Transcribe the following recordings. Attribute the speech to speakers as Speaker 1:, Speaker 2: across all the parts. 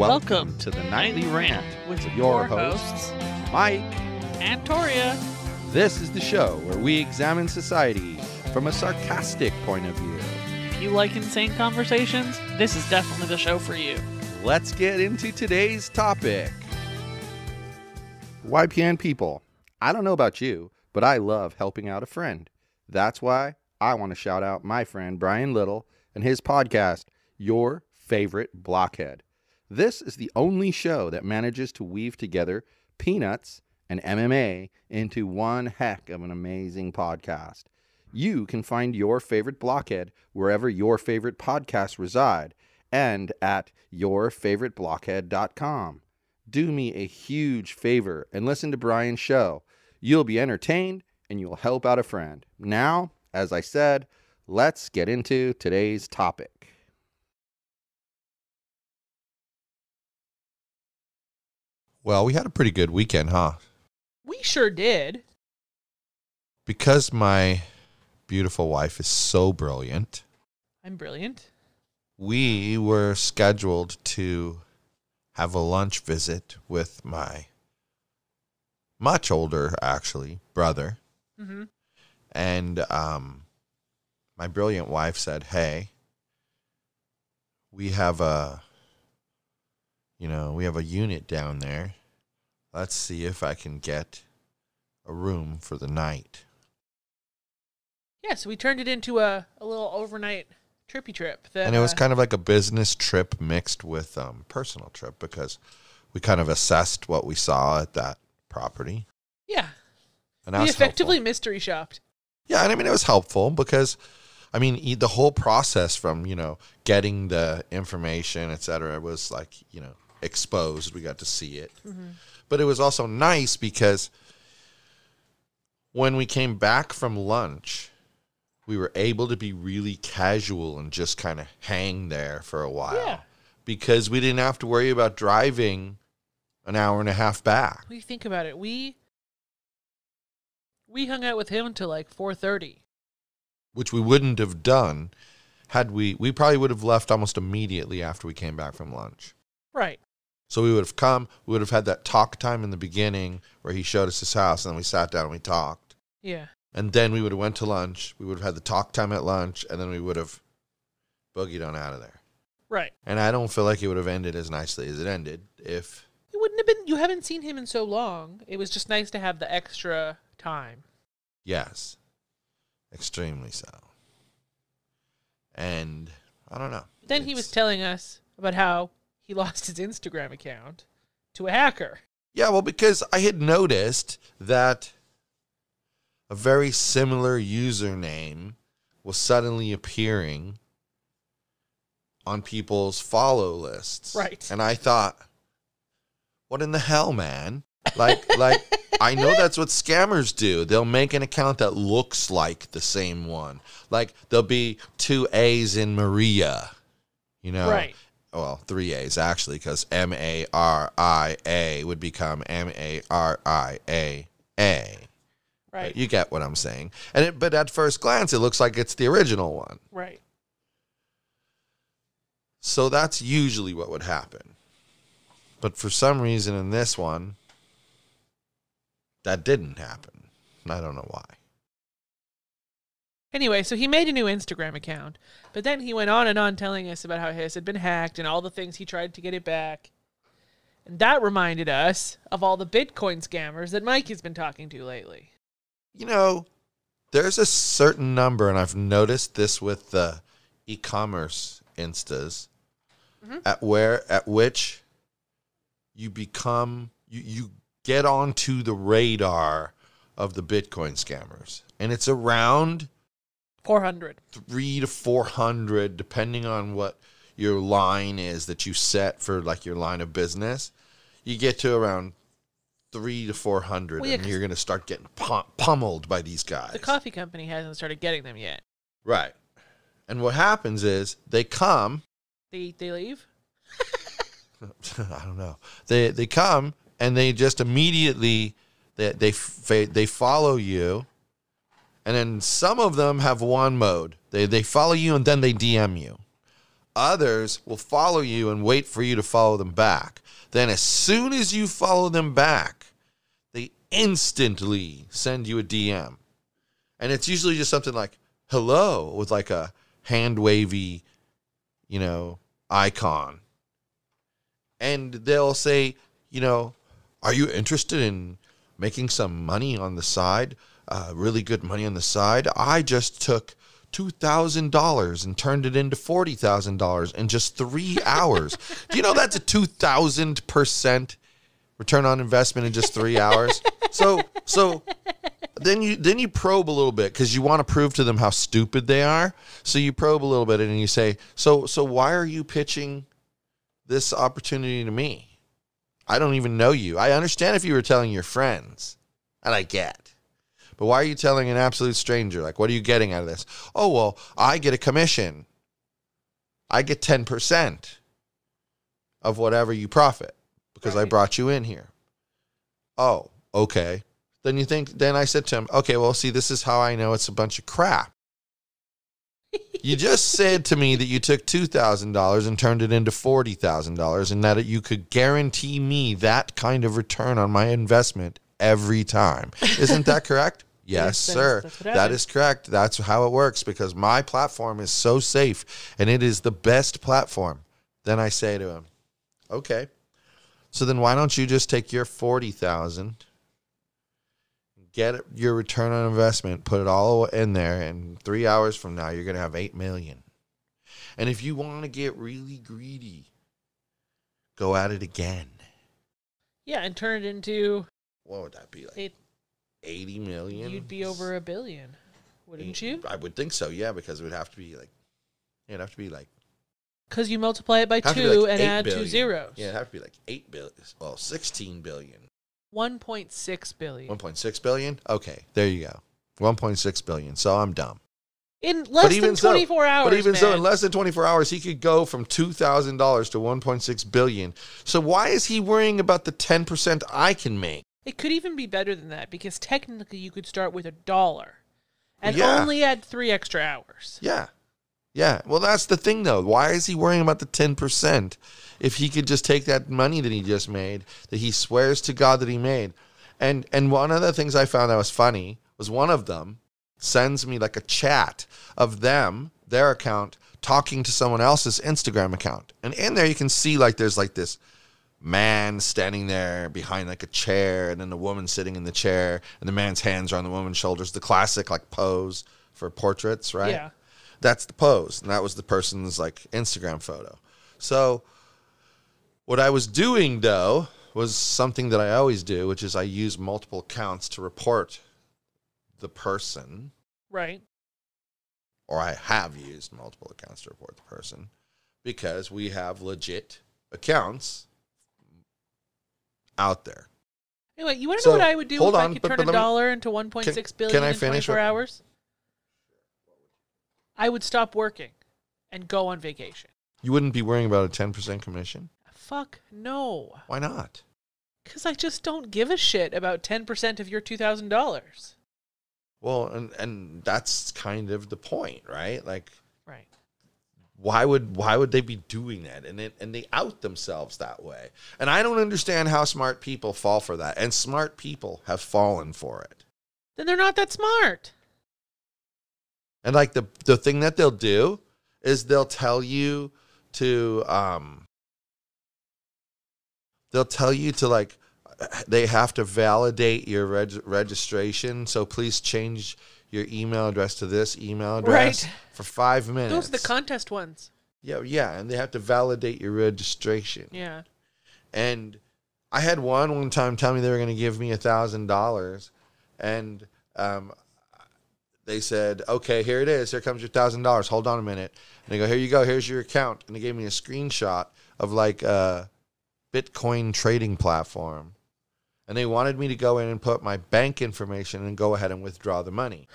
Speaker 1: Welcome to the Nightly Rant
Speaker 2: with
Speaker 1: your hosts, Mike
Speaker 2: and Torya.
Speaker 1: This is the show where we examine society from a sarcastic point of view.
Speaker 2: If you like insane conversations, this is definitely the show for you.
Speaker 1: Let's get into today's topic. YPN people, I don't know about you, but I love helping out a friend. That's why I want to shout out my friend Brian Little and his podcast, Your Favorite Blockhead. This is the only show that manages to weave together peanuts and MMA into one heck of an amazing podcast. You can find Your Favorite Blockhead wherever your favorite podcasts reside and at yourfavoriteblockhead.com. Do me a huge favor and listen to Brian's show. You'll be entertained and you'll help out a friend. Now, as I said, let's get into today's topic.
Speaker 3: Well, we had a pretty good weekend, huh?
Speaker 2: We sure did.
Speaker 3: Because my beautiful wife is so brilliant.
Speaker 2: I'm brilliant.
Speaker 3: We were scheduled to have a lunch visit with my much older, actually, brother.
Speaker 2: Mm-hmm.
Speaker 3: And my brilliant wife said, hey, we have a unit down there. Let's see if I can get a room for the night.
Speaker 2: Yeah, so we turned it into a little overnight trippy trip.
Speaker 3: And it was kind of like a business trip mixed with personal trip because we kind of assessed what we saw at that property.
Speaker 2: Yeah.
Speaker 3: And that
Speaker 2: we
Speaker 3: was
Speaker 2: effectively
Speaker 3: helpful.
Speaker 2: mystery shopped.
Speaker 3: Yeah, and I mean, it was helpful because, I mean, the whole process from, getting the information, et cetera, was like, exposed. We got to see it. Mm-hmm. But it was also nice because when we came back from lunch, we were able to be really casual and just kind of hang there for a while.
Speaker 2: Yeah.
Speaker 3: Because we didn't have to worry about driving an hour and a half back.
Speaker 2: What do you think about it? We hung out with him until like 4:30.
Speaker 3: Which we wouldn't have done had we probably would have left almost immediately after we came back from lunch.
Speaker 2: Right.
Speaker 3: So we would have come, we would have had that talk time in the beginning where he showed us his house and then we sat down and we talked.
Speaker 2: Yeah.
Speaker 3: And then we would have went to lunch, we would have had the talk time at lunch, and then we would have boogied on out of there.
Speaker 2: Right.
Speaker 3: And I don't feel like it would have ended as nicely as it ended if...
Speaker 2: It wouldn't have been, you haven't seen him in so long. It was just nice to have the extra time.
Speaker 3: Yes. Extremely so. And I don't know.
Speaker 2: Then he was telling us about how he lost his Instagram account to a hacker.
Speaker 3: Yeah, well, because I had noticed that a very similar username was suddenly appearing on people's follow lists.
Speaker 2: Right.
Speaker 3: And I thought, what in the hell, man? Like I know that's what scammers do. They'll make an account that looks like the same one. Like there'll be 2 A's in Maria,
Speaker 2: Right.
Speaker 3: Well, 3 A's actually, because M-A-R-I-A would become M-A-R-I-A-A.
Speaker 2: Right.
Speaker 3: You get what I'm saying. But at first glance, it looks like it's the original one.
Speaker 2: Right.
Speaker 3: So that's usually what would happen. But for some reason in this one, that didn't happen. And I don't know why.
Speaker 2: Anyway, so he made a new Instagram account, but then he went on and on telling us about how his had been hacked and all the things he tried to get it back. And that reminded us of all the Bitcoin scammers that Mike has been talking to lately.
Speaker 3: There's a certain number, and I've noticed this with the e-commerce instas,
Speaker 2: Mm-hmm.
Speaker 3: at which you become, you get onto the radar of the Bitcoin scammers. And it's around
Speaker 2: 400.
Speaker 3: 300 to 400, depending on what your line is that you set for like your line of business. You get to around 300 to 400,
Speaker 2: Well, yeah,
Speaker 3: and you're going to start getting pummeled by these guys.
Speaker 2: The coffee company hasn't started getting them yet.
Speaker 3: Right. And what happens is they come.
Speaker 2: They leave?
Speaker 3: I don't know. They come and they just immediately they follow you, and then some of them have one mode. They follow you and then they DM you. Others will follow you and wait for you to follow them back. Then as soon as you follow them back, they instantly send you a DM. And it's usually just something like, hello, with like a hand wavy, icon. And they'll say, are you interested in making some money on the side? Really good money on the side? I just took $2,000 and turned it into $40,000 in just 3 hours. Do you know that's a 2,000% return on investment in just 3 hours? So then you probe a little bit because you want to prove to them how stupid they are. So you probe a little bit and you say, so why are you pitching this opportunity to me? I don't even know you. I understand if you were telling your friends, and I get. But why are you telling an absolute stranger? Like, what are you getting out of this? Oh, well, I get a commission. I get 10% of whatever you profit because I brought you in here. Oh, okay. Then I said to him, okay, well, see, this is how I know it's a bunch of crap. You just said to me that you took $2,000 and turned it into $40,000 and that you could guarantee me that kind of return on my investment every time. Isn't that correct? Yes, sir. That is correct. That's how it works because my platform is so safe and it is the best platform. Then I say to him, okay, so then why don't you just take your $40,000, get your return on investment, put it all in there, and 3 hours from now, you're going to have $8 million. And if you want to get really greedy, go at it again.
Speaker 2: Yeah, and turn it into...
Speaker 3: What would that be like? 80 million?
Speaker 2: You'd be over $1 billion, wouldn't you?
Speaker 3: I would think so, yeah, because it would have to be like,
Speaker 2: because you multiply it by 2 and add
Speaker 3: billion.
Speaker 2: 2 zeros.
Speaker 3: Yeah, it'd have to be like 8 billion. Well, 16 billion.
Speaker 2: 1.6 billion.
Speaker 3: 1.6 billion? Okay, there you go. 1.6 billion. So I'm dumb.
Speaker 2: In less than 24 hours,
Speaker 3: But even so,
Speaker 2: man.
Speaker 3: in less than 24 hours, he could go from $2,000 to $1.6 billion. So why is he worrying about the 10% I can make?
Speaker 2: It could even be better than that because technically you could start with $1 and only add 3 extra hours.
Speaker 3: Yeah. Yeah. Well, that's the thing, though. Why is he worrying about the 10% if he could just take that money that he just made, that he swears to God that he made? And one of the things I found that was funny was one of them sends me like a chat of them, their account, talking to someone else's Instagram account. And in there you can see like there's like this man standing there behind like a chair and then the woman sitting in the chair and the man's hands are on the woman's shoulders. The classic like pose for portraits, right?
Speaker 2: Yeah.
Speaker 3: That's the pose. And that was the person's like Instagram photo. So what I was doing though was something that I always do, which is I use multiple accounts to report the person.
Speaker 2: Right.
Speaker 3: Or I have used multiple accounts to report the person because we have legit accounts out there.
Speaker 2: Anyway, you want to know what I would do if I could turn $1 into 1.6 billion
Speaker 3: can I
Speaker 2: in
Speaker 3: finish
Speaker 2: 24 hours? I would stop working and go on vacation.
Speaker 3: You wouldn't be worrying about a 10% commission?
Speaker 2: Fuck no.
Speaker 3: Why not?
Speaker 2: Because I just don't give a shit about 10% of your $2,000.
Speaker 3: Well, and that's kind of the point, right? Like,
Speaker 2: right.
Speaker 3: Why would they be doing that? And they out themselves that way. And I don't understand how smart people fall for that. And smart people have fallen for it.
Speaker 2: Then they're not that smart.
Speaker 3: And like the thing that they'll do is they'll tell you to like they have to validate your registration. So please change your email address to this email address for 5 minutes.
Speaker 2: Those are the contest ones.
Speaker 3: Yeah, and they have to validate your registration.
Speaker 2: Yeah.
Speaker 3: And I had one time tell me they were going to give me $1,000, and they said, "Okay, here it is. Here comes your $1,000. Hold on a minute." And they go, "Here you go. Here's your account." And they gave me a screenshot of like a Bitcoin trading platform. And they wanted me to go in and put my bank information and go ahead and withdraw the money.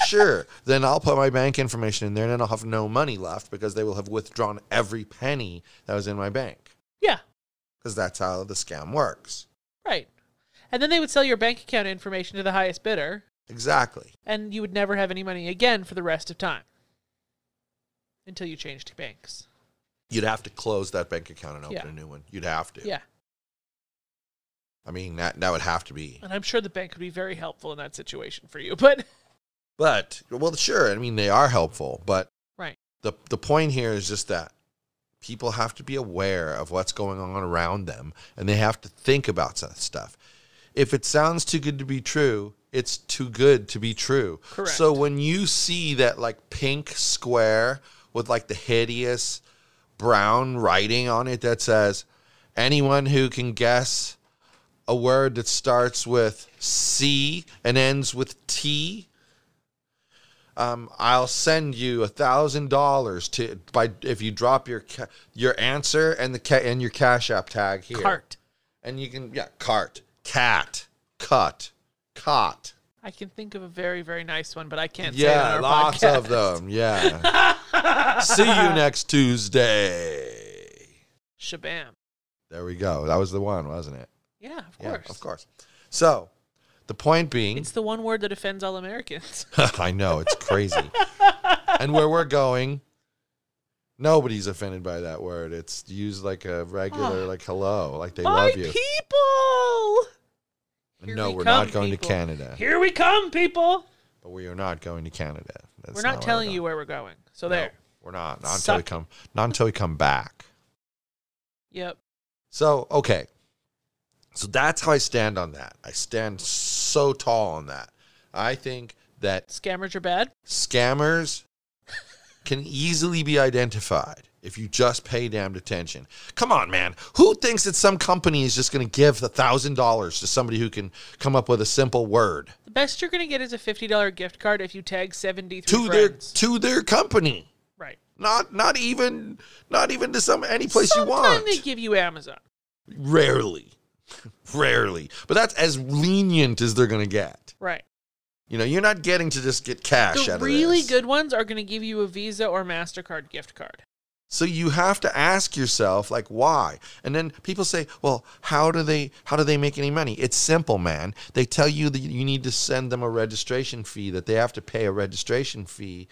Speaker 3: Sure. Then I'll put my bank information in there and then I'll have no money left because they will have withdrawn every penny that was in my bank.
Speaker 2: Yeah.
Speaker 3: Because that's how the scam works.
Speaker 2: Right. And then they would sell your bank account information to the highest bidder.
Speaker 3: Exactly.
Speaker 2: And you would never have any money again for the rest of time. Until you changed banks.
Speaker 3: You'd have to close that bank account and open
Speaker 2: Yeah.
Speaker 3: a new one. You'd have to.
Speaker 2: Yeah.
Speaker 3: I mean, that would have to be.
Speaker 2: And I'm sure the bank would be very helpful in that situation for you.
Speaker 3: But, well, sure. I mean, they are helpful. But
Speaker 2: Right.
Speaker 3: the point here is just that people have to be aware of what's going on around them. And they have to think about such stuff. If it sounds too good to be true, it's too good to be true.
Speaker 2: Correct.
Speaker 3: So when you see that, like, pink square with, like, the hideous brown writing on it that says, anyone who can guess a word that starts with C and ends with T, I'll send you $1,000 if you drop your answer and and your Cash App tag here.
Speaker 2: Cart.
Speaker 3: And you can cart, cat, cut, cot.
Speaker 2: I can think of a very, very nice one, but I can't say it on
Speaker 3: Yeah,
Speaker 2: our
Speaker 3: lots
Speaker 2: podcast.
Speaker 3: of them. Yeah. See you next Tuesday.
Speaker 2: Shabam.
Speaker 3: There we go. That was the one, wasn't it?
Speaker 2: Yeah, of
Speaker 3: Yeah,
Speaker 2: course.
Speaker 3: of course. So, the point being,
Speaker 2: It's the one word that offends all Americans.
Speaker 3: I know, it's crazy. And where we're going, nobody's offended by that word. It's used like a regular, like hello, like they
Speaker 2: My
Speaker 3: love you.
Speaker 2: people! Here
Speaker 3: No,
Speaker 2: we
Speaker 3: we're
Speaker 2: come,
Speaker 3: not going
Speaker 2: people.
Speaker 3: to Canada.
Speaker 2: Here we come, people!
Speaker 3: But we are not going to Canada. That's
Speaker 2: We're not
Speaker 3: where
Speaker 2: telling
Speaker 3: we're
Speaker 2: you
Speaker 3: going.
Speaker 2: where we're going. So
Speaker 3: No,
Speaker 2: there.
Speaker 3: we're not. Not
Speaker 2: Suck
Speaker 3: until we come back.
Speaker 2: Yep.
Speaker 3: So, okay. So that's how I stand on that. I stand so tall on that. I think that
Speaker 2: Scammers are bad.
Speaker 3: scammers can easily be identified if you just pay damned attention. Come on, man. Who thinks that some company is just going to give $1,000 to somebody who can come up with a simple word
Speaker 2: The best you're going to get is a $50 gift card if you tag 73
Speaker 3: to
Speaker 2: friends.
Speaker 3: their company?
Speaker 2: Right.
Speaker 3: Not even to any place you
Speaker 2: Sometimes
Speaker 3: want.
Speaker 2: they give you Amazon.
Speaker 3: Rarely. But that's as lenient as they're going to get.
Speaker 2: Right.
Speaker 3: You know, you're not getting to just get cash out
Speaker 2: The
Speaker 3: of
Speaker 2: really
Speaker 3: this.
Speaker 2: good ones are going to give you a Visa or MasterCard gift card.
Speaker 3: So you have to ask yourself, like, why? And then people say, well, how do they make any money? It's simple, man. They tell you that you need to send them a registration fee, that they have to pay a registration fee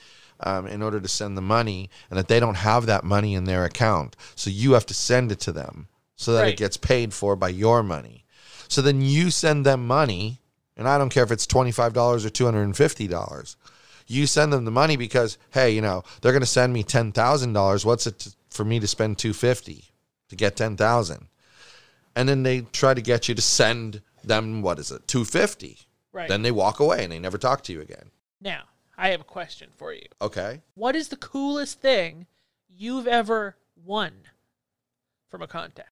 Speaker 3: in order to send the money, and that they don't have that money in their account. So you have to send it to them so that
Speaker 2: Right.
Speaker 3: it gets paid for by your money. So then you send them money, and I don't care if it's $25 or $250. You send them the money because, hey, you know, they're going to send me $10,000. What's it for me to spend $250 to get $10,000? And then they try to get you to send them, what is it, $250.
Speaker 2: Right.
Speaker 3: Then they walk away and they never talk to you again.
Speaker 2: Now, I have a question for you.
Speaker 3: Okay.
Speaker 2: What is the coolest thing you've ever won from a contest?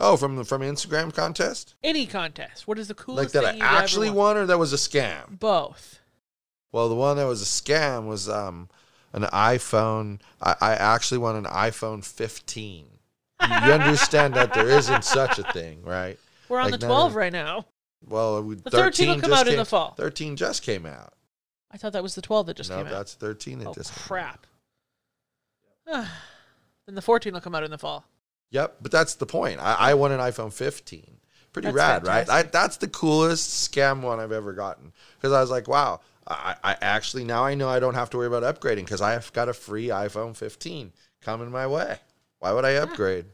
Speaker 3: Oh, from Instagram contest?
Speaker 2: Any contest. What is the
Speaker 3: Like
Speaker 2: coolest
Speaker 3: that
Speaker 2: thing
Speaker 3: I
Speaker 2: you've ever
Speaker 3: actually won, or that was a scam?
Speaker 2: Both.
Speaker 3: Well, the one that was a scam was an iPhone. I actually won an iPhone 15. You understand that there isn't such a thing, right?
Speaker 2: We're on
Speaker 3: Like,
Speaker 2: the
Speaker 3: no,
Speaker 2: 12
Speaker 3: no.
Speaker 2: right now.
Speaker 3: Well,
Speaker 2: The 13 will come out in the fall.
Speaker 3: 13 just came out.
Speaker 2: I thought that was the 12 that just
Speaker 3: No,
Speaker 2: came out.
Speaker 3: that's 13 that
Speaker 2: Oh,
Speaker 3: just came out.
Speaker 2: crap. Then the 14 will come out in the fall.
Speaker 3: Yep, but that's the point. I won an iPhone 15. Pretty
Speaker 2: That's
Speaker 3: rad, right?
Speaker 2: fantastic.
Speaker 3: That's the coolest scam one I've ever gotten. Because I was like, wow, I actually, now I know I don't have to worry about upgrading because I've got a free iPhone 15 coming my way. Why would I upgrade?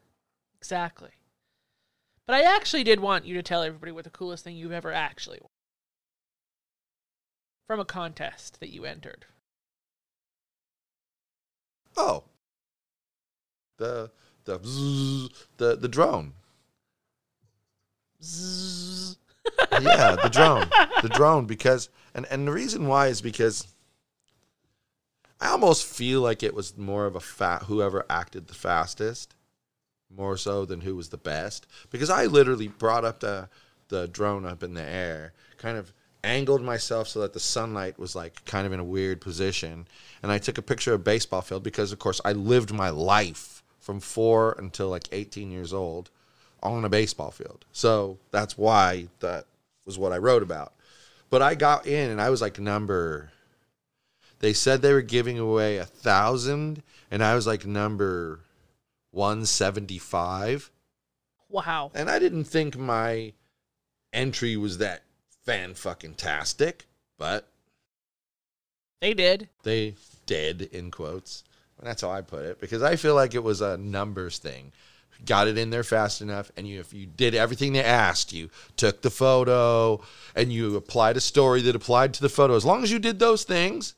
Speaker 2: Exactly. But I actually did want you to tell everybody what the coolest thing you've ever actually won. From a contest that you entered.
Speaker 3: Oh. The drone.
Speaker 2: Zzz.
Speaker 3: Yeah, the drone, because and the reason why is because I almost feel like it was more of whoever acted the fastest, more so than who was the best, because I literally brought up the drone up in the air, kind of angled myself so that the sunlight was like kind of in a weird position, and I took a picture of a baseball field because of course I lived my life from 4 until like 18 years old on a baseball field. So that's why that was what I wrote about. But I got in and I was like they said they were giving away 1,000 and I was like number 175.
Speaker 2: Wow.
Speaker 3: And I didn't think my entry was that fan-fucking-tastic, but
Speaker 2: They did.
Speaker 3: they did, in quotes. And that's how I put it, because I feel like it was a numbers thing. Got it in there fast enough, and if you did everything they asked you, took the photo, and you applied a story that applied to the photo, as long as you did those things,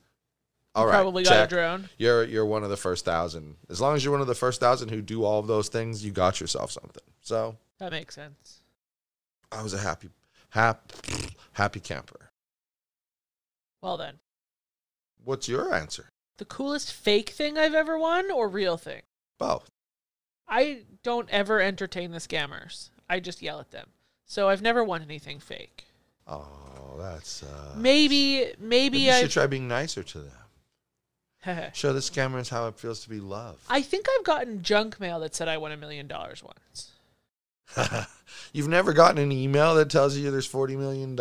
Speaker 3: all right,
Speaker 2: Probably got a drone.
Speaker 3: You're one of the first 1,000. As long as you're one of the first 1,000 who do all of those things, you got yourself something. So
Speaker 2: That makes sense.
Speaker 3: I was a happy camper.
Speaker 2: Well then.
Speaker 3: What's your answer?
Speaker 2: The coolest fake thing I've ever won or real thing?
Speaker 3: Both.
Speaker 2: I don't ever entertain the scammers. I just yell at them. So I've never won anything fake.
Speaker 3: Oh, that's
Speaker 2: Maybe
Speaker 3: you
Speaker 2: I
Speaker 3: should try being nicer to them. Show the scammers how it feels to be loved.
Speaker 2: I think I've gotten junk mail that said I won $1 million once.
Speaker 3: You've never gotten an email that tells you there's $40 million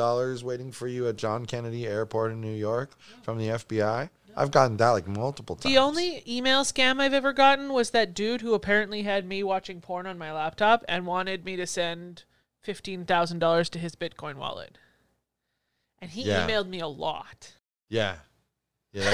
Speaker 3: waiting for you at John Kennedy Airport in New York from the FBI? I've gotten that like multiple times.
Speaker 2: The only email scam I've ever gotten was that dude who apparently had me watching porn on my laptop and wanted me to send $15,000 to his Bitcoin wallet. And he emailed me a lot.
Speaker 3: Yeah. Yeah,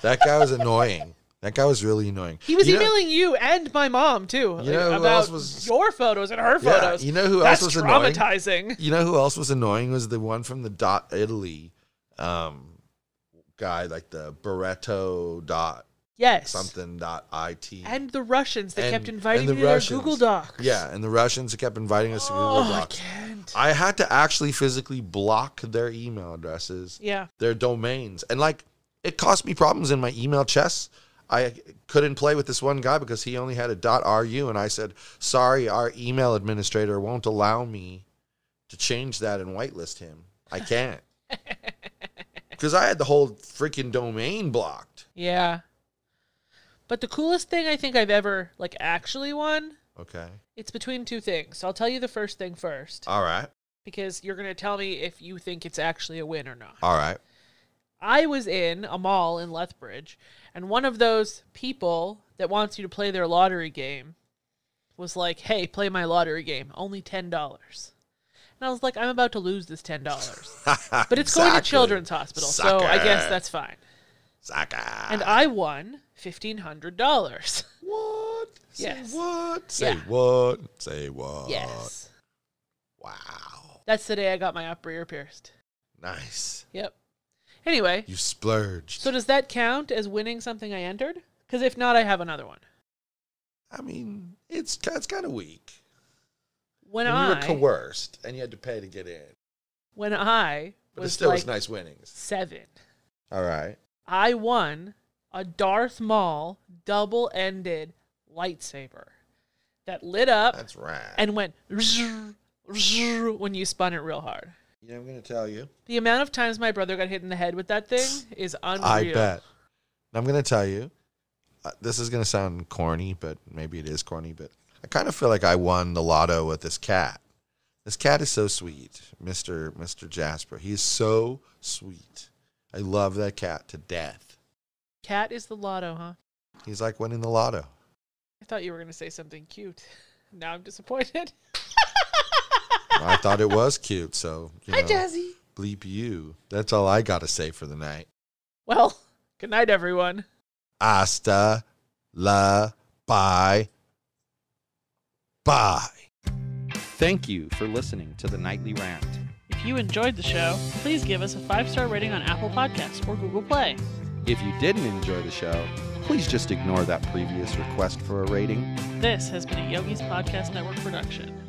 Speaker 3: that guy was annoying. That guy was really annoying.
Speaker 2: He was emailing you and my mom, too,
Speaker 3: you know who
Speaker 2: about
Speaker 3: else was,
Speaker 2: your photos and her photos.
Speaker 3: You know who else was annoying?
Speaker 2: That's traumatizing.
Speaker 3: You know who else was annoying was the one from the .Italy guy, like the Barretto .something.it.
Speaker 2: And the Russians that kept inviting me to their Google Docs.
Speaker 3: Yeah, and the Russians kept inviting us to Google Docs.
Speaker 2: I can't.
Speaker 3: I had to actually physically block their email addresses, their domains. And like, it cost me problems in my email chess. I couldn't play with this one guy because he only had a .ru, and I said, sorry, our email administrator won't allow me to change that and whitelist him. I can't. Because I had the whole freaking domain blocked.
Speaker 2: Yeah. But the coolest thing I think I've ever, like, actually won, it's between two things. So I'll tell you the first thing first.
Speaker 3: All right.
Speaker 2: Because you're going to tell me if you think it's actually a win or not.
Speaker 3: All right.
Speaker 2: I was in a mall in Lethbridge, and one of those people that wants you to play their lottery game was like, hey, play my lottery game, only $10. And I was like, I'm about to lose this $10. But it's going to Children's Hospital, so I guess that's fine. And I won $1,500.
Speaker 3: What?
Speaker 2: Yes.
Speaker 3: Say what? Say what? Say what?
Speaker 2: Yes.
Speaker 3: Wow.
Speaker 2: That's the day I got my upper ear pierced.
Speaker 3: Nice.
Speaker 2: Yep. Anyway.
Speaker 3: You splurged.
Speaker 2: So does that count as winning something I entered? Because if not, I have another one.
Speaker 3: I mean, it's kind of weak.
Speaker 2: When
Speaker 3: you were coerced and you had to pay to get in.
Speaker 2: When I
Speaker 3: but
Speaker 2: was
Speaker 3: it still
Speaker 2: like
Speaker 3: was nice winnings.
Speaker 2: 7.
Speaker 3: All right.
Speaker 2: I won a Darth Maul double-ended lightsaber that lit up.
Speaker 3: That's rad.
Speaker 2: And went when you spun it real hard.
Speaker 3: You know, I'm going to tell you.
Speaker 2: The amount of times my brother got hit in the head with that thing is unreal.
Speaker 3: I bet. I'm going to tell you. This is going to sound corny, but maybe it is corny, but I kind of feel like I won the lotto with this cat. This cat is so sweet, Mr. Jasper. He's so sweet. I love that cat to death.
Speaker 2: Cat is the lotto, huh?
Speaker 3: He's like winning the lotto.
Speaker 2: I thought you were going to say something cute. Now I'm disappointed.
Speaker 3: I thought it was cute, so,
Speaker 2: Hi, Jazzy.
Speaker 3: Bleep you. That's all I got to say for the night.
Speaker 2: Well, good night, everyone.
Speaker 3: Hasta la bye. Bye.
Speaker 1: Thank you for listening to the Nightly Rant.
Speaker 2: If you enjoyed the show, please give us a 5-star rating on Apple Podcasts or Google Play.
Speaker 1: If you didn't enjoy the show, please just ignore that previous request for a rating.
Speaker 2: This has been a Yogi's Podcast Network production.